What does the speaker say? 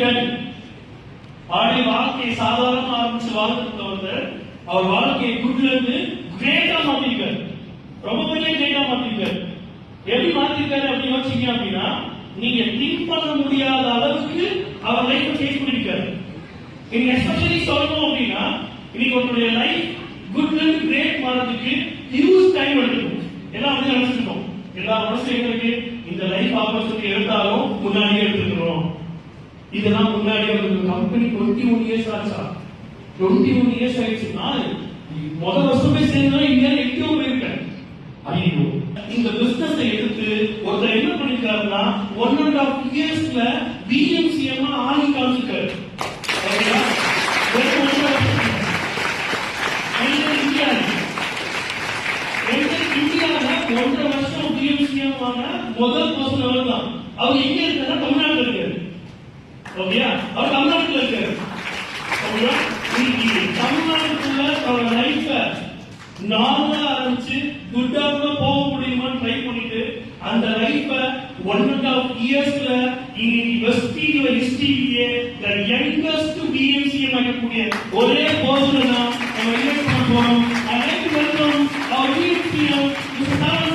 Daddy ஆடி வாழ்க்கையை சாதாரண ஆரம்பிச்சு வாழ்ந்துட்டு வந்து அவர் வாழ்க்கையை குட்ல இருந்து கிரேட்டா மாத்திருக்காரு. ரொம்ப பெரிய கிரேட்டா மாத்திருக்காரு. எப்படி மாத்திருக்காரு அப்படின்னு யோசிச்சீங்க அப்படின்னா, நீங்க திங்க் பண்ண முடியாத அளவுக்கு அவர் லைஃப் சேஞ்ச் பண்ணிருக்காரு. நீங்க எஸ்பெஷலி சொல்லணும் அப்படின்னா, இன்னைக்கு உங்களுடைய லைஃப் குட்ல இருந்து கிரேட் மாறதுக்கு ஹியூஜ் டைம் எடுக்கும். எல்லாம் வந்து நினைச்சிருக்கோம். எல்லா மனசும் எங்களுக்கு இந்த லைஃப் ஆப்பர்ச்சுனிட்டி எடுத்தாலும் முன்னாடியே எடுத்துக்கிறோம். இதெல்லாம் முன்னாடி ஒரு கம்பெனி 21 இயர்ஸ் ஆச்சா, 21 இயர்ஸ் ஆயிடுச்சு. நான் முதல் வருஷமே சேர்ந்தா இந்தியாவில் எங்கேயோ போயிருக்கேன். ஐயோ, இந்த பிசினஸ் எடுத்து ஒருத்தர் என்ன பண்ணிருக்காருன்னா 1.5 இயர்ஸ்ல பிஎம்சிஎம் ஆகி காமிச்சிருக்காரு. இந்தியாவில் 1.5 வருஷம் பிஎம்சிஎம் ஆன முதல் பர்சன் அவர் தான். அவர் எங்க இருக்காரு? தமிழ்நாட்டில் இருக்காரு. ஓகேயா? அவர் தமிழ்நாட்டில் இருக்காரு. தமிழ்நாட்டுக்குள்ள அவர் லைஃப நார்மலா ஆரம்பிச்சு குட்டாக போக முடியுமான்னு ட்ரை பண்ணிட்டு அந்த லைஃப 1.5 இயர்ஸ்ல இன்னைக்கு வெஸ்டில ஹிஸ்டரியிலே தி யங்கஸ்ட் பிஎம்சிஎம் ஆகக்கூடிய ஒரே பர்சன் தான் நம்ம இன்வைட் பண்ண போறோம். I like to welcome our PM CM mister